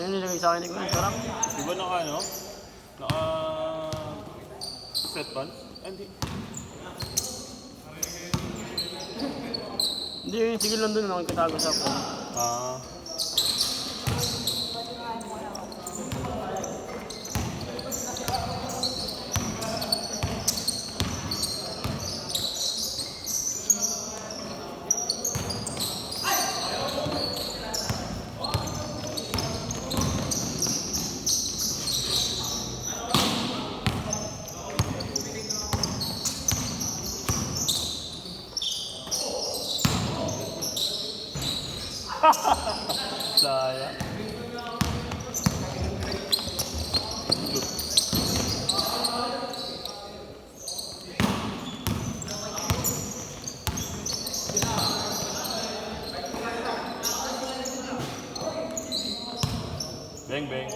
Ayun nilagay sa akin ni Gwen, sarap. Di ba naka ano? Naka... set pants? Hindi. Hindi yun, sige lang doon, nakikitago sa ako. Ah. Sayang. Bang bang.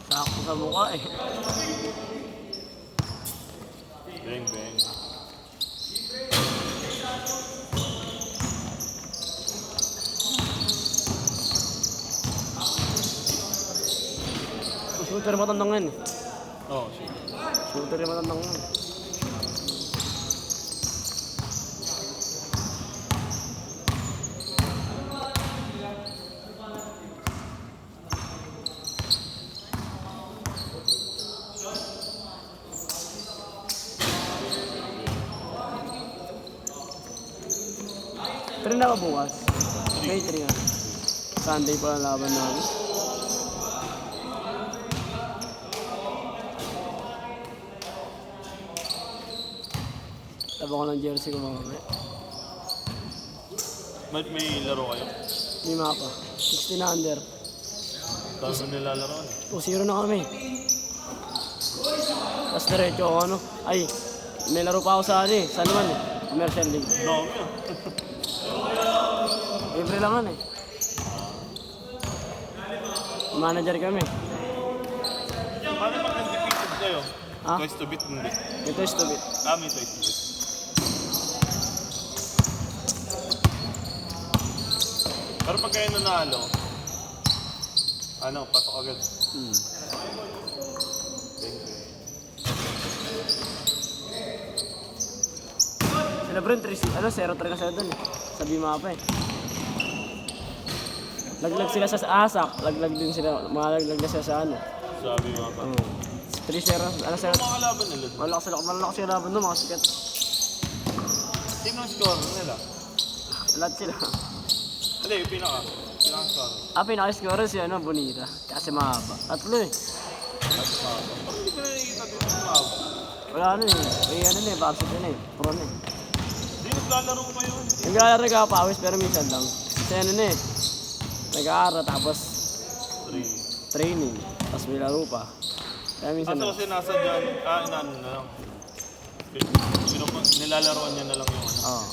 Sakto sa mukha eh. Bang bang. Shooter matandang yan eh. Oh, shit. Shooter yung matandang yan. Pero na ba bukas? May 3 nga. Sunday pa ang laban namin. Taba ko ng jersey ko mamamaya. May laro kayo? May mapa. 16 na under. Tapos nilalaro. 2-0 na kami. Tapos diretso ako ano. Ay, may laro pa ako sa ano eh. Sa naman eh. Commercial League. No, Libre lang eh. Manager kami. paano pag nag-defeated kayo? Ha? Twice to beat hindi. Ito is to beat. May twice to beat. Pero pag kayo nanalo, ano, pasok agad. Sila bro, 0-3 na sila dun eh. Sabi mapa eh. Laglag sila sa asak, laglag din sila, malaglag na sila sa ano. Sabi mga pa. 3-0, ano sila? Mga kalaban nila doon. Malalakas sila laban doon, mga sikat. Sino ang score nila? Lahat sila. Hindi, yung pinaka-score. Pinaka-scorer si ano, Bonita. Tsaka si Mahaba. Tatlo eh. Parang hindi ko nakikita dito sa mahaba. Wala ano eh. May ano na eh, varsity na eh. Pro na eh. Hindi, naglalaro pa yun. Naglalaro nagkapawis pero minsan lang. Kasi ano na eh. Nag-aaral tapos training. Tapos may laro pa. Kaya minsan Ato lang. kasi nasa dyan, inaano na lang. Nilalaroan niya na lang yung ano. Oo.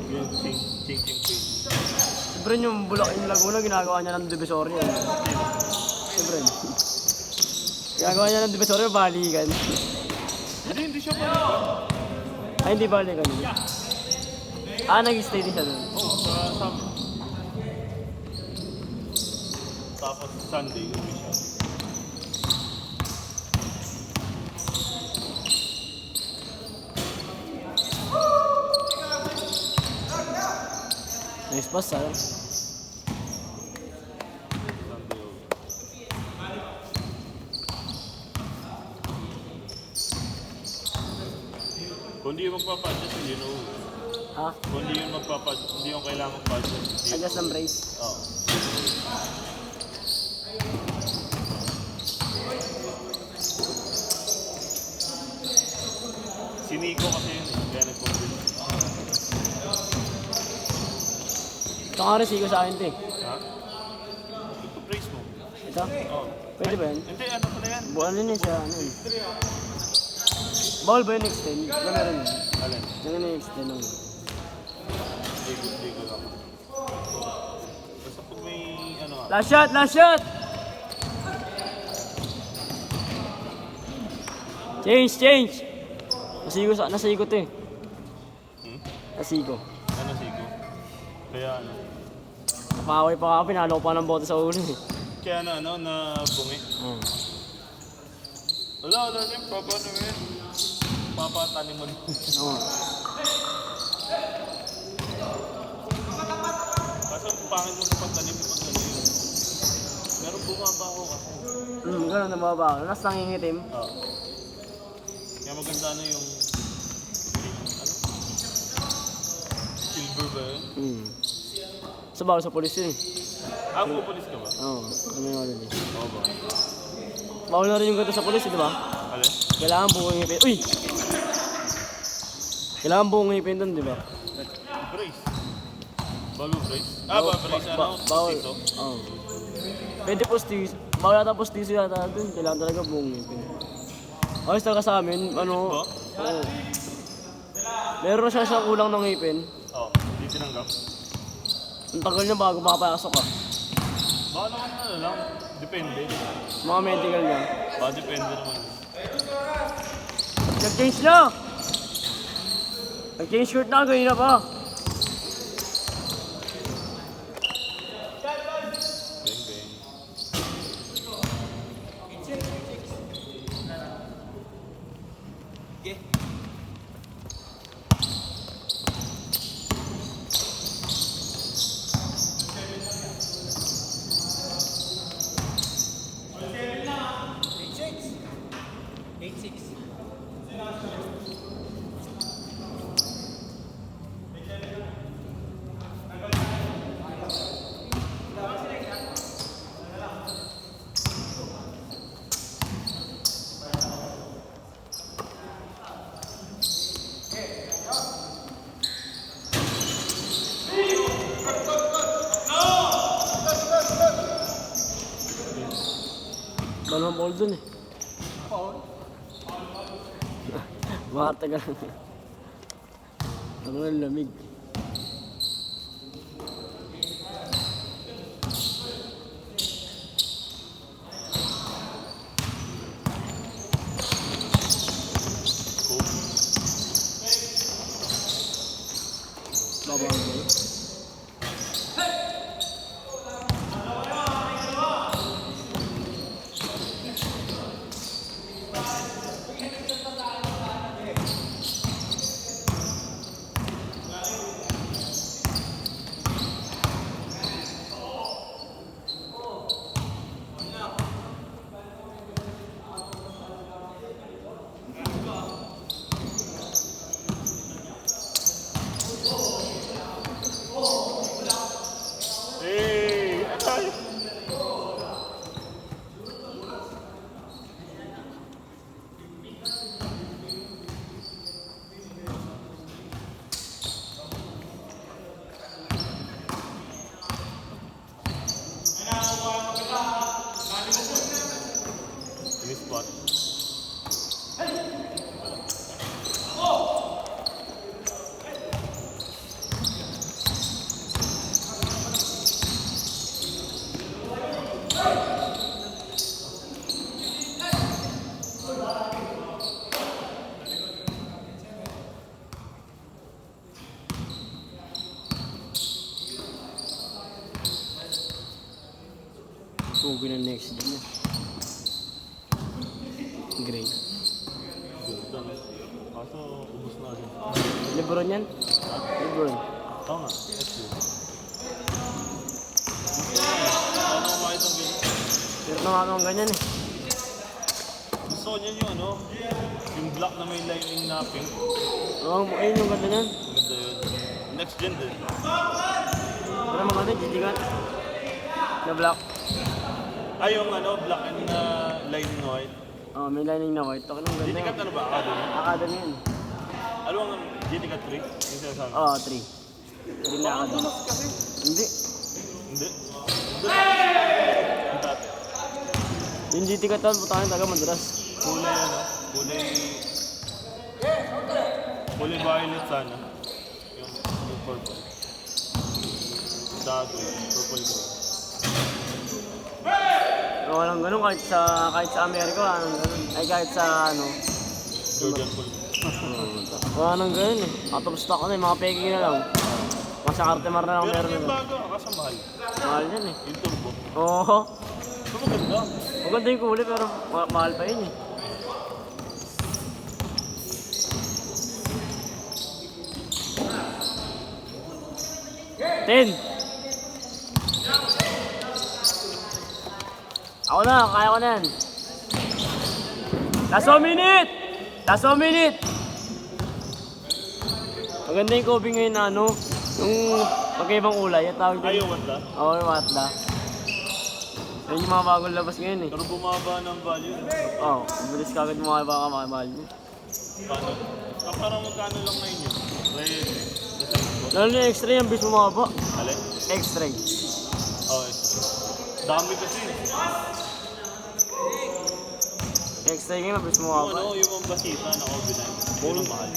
Yung ching-ching face. Siyempre yung Bulacan Laguna, ginagawa niya ng Divisoria. Siyempre. Ginagawa niya ng Divisoria, balikan. Hindi siya pa. Ay, hindi balikan yun. Nag-stay din siya doon. Oo, sa Sam. Tapos Sunday, uwi siya. Nice pass, ah. Sunday, uwi. Kung di yung magpapadjust, hindi na uwi. Ha? Kung di yung magpapadjust, hindi yung kailangan magpadjust. Adjust ng brace. Oo. Si Nico kasi yun eh, kaya nagpapagod. Ito nga rin sigo sa akin, te. Ha? Ito praise mo. Ito? Oo. Pwede ba yan? Hindi, ano pala yan? Buwan yun eh, siya, ano yun. Bawal ba yung extend? Ba meron yun? Alin? Ganun yung extend ng... Ligo lang. Basta pag may ano nga. Last shot! Last shot! Change! Change! Nasigo to eh. Hmm? Nasigo. Ano sigo? Kaya ano? Napaway pa ka, pinalo ko pa ng bote sa ulo eh. Kaya na bungi. Wala din, ano yun. Papataniman. Oo. Kaso pangit mo sa pagtanim pag ano yun. Meron bunga ba ako kasi? Ganun na ba? Nas nangingitim. Oo. Kaya maganda na yung ano? Silver ba yun? Sa bawal sa polis yun eh. Pupulis ka ba? Oo, ano yung ano din. Oo ba? Bawal na rin yung ganito sa polis, di ba? Alin? Kailangan buong ngipin. Uy! Kailangan buong ngipin doon, di ba? Brace. Bago brace? Ba brace ano? Bawal. Dito? Oo. Pwede postiso. Bawal yata postiso yata doon. Kailangan talaga buong ngipin. Ayos talaga sa amin, ano... Ba? Oo. Meron siya siyang kulang ng ngipin. Oo. Hindi tinanggap. Ang tagal niya bago makapasok ka. Baka naman ano lang. Depende. Mga medical niya. Baka depende naman. Nag-change na! Nag-change shirt na, ganyan na pa. Bang bang. Dalawang ball dun eh. Matagal. Ang lamig. Babang ball. Hey! Ay! Ini spot. Pugi na next din yan. Gray. Ganda no? Kaso ubos na rin. Lebron yan? Lebron. Oo nga, that's good. Ano kumakit ang ganyan? Pero na nga ganyan eh. Gusto ko niyan yung ano, yung black na may lining na pink. Oo, ayun yung ganda niyan. Maganda yun. Next gen din. Pero maganda, jijigan. Na black. Ay, yung ano, black and lining white. Oh, may lining na white. Ako nung ganda. GT Cat ano ba? Academy? Academy yun. Ano ang GT Cat 3? Yung sinasabi? Oo, 3. Hindi na ako. Dumas kasi. Hindi. Hindi. Ang dati. Yung GT ka tol, putangin taga Madalas. Kulay ano? Kulay violet sana. Yung purple. Dago, purple ko. Walang ganun kahit sa Amerika, walang ganun. Ay kahit sa ano. Jordan Pool. Wala nang ganun eh. Out of stock na eh, mga peking na lang. Mga sa Artemar na lang Pero meron yung na. bago, kasamahal. Mahal yan eh. Yung turbo. Oo. Ito maganda. Maganda yung kulay pero mahal pa yun eh. Ten. Ako na, kaya ko na yan. Last 1 minute! Last 1 minute! Maganda yung Kobe ngayon na ano, yung magkaibang kulay, yung tawag Ayaw din. wala. Oo, yung Watla. Yan yung mga bagong labas ngayon eh. Pero bumaba ng value. Oo, bilis ka agad mga baka makimahal mo. Paano? Parang magkano lang ngayon yun? Red. Lalo na yung extra yung bis bumaba. Alin? Extra. Okay. Dami kasi. Extra yung bis Yung bumaba. ano, yung mambasita na Kobe 9. Yun ang mahal.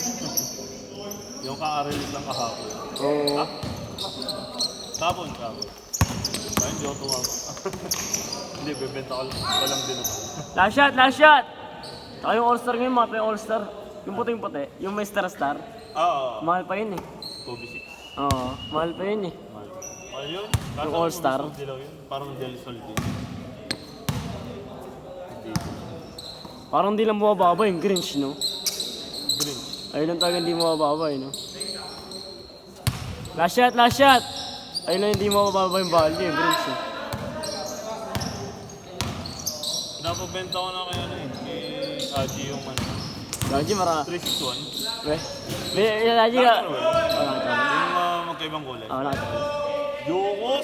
Yung kaka-release lang kahapon. Oo. Tapon. Ba, hindi ako tumama. Hindi, bebenta ko lang. Walang din ako. Last shot, last shot! Saka yung all-star ngayon, mga pa yung all-star. Yung puting-puti, yung may star-star. Ah, Mahal pa yun eh. Kobe 6. Oo, mahal pa yun eh. Mahal. Mahal yun? Yung All-Star? Gusto dilaw yun. Parang Del Sol din. Hindi. Parang di lang bumababa yung Grinch, no? Green. Ayun lang talaga hindi bumababa eh, no? Last shot, last shot! Ayun lang hindi bumababa yung value, yung Grinch eh. Pinapabenta ko na kaya na eh. Kay Aji yung ano. Gaji, 361. Weh? Gaji ka? Ano ba? Wala ka. Yung magkaibang kulay. Wala ka. Yokos!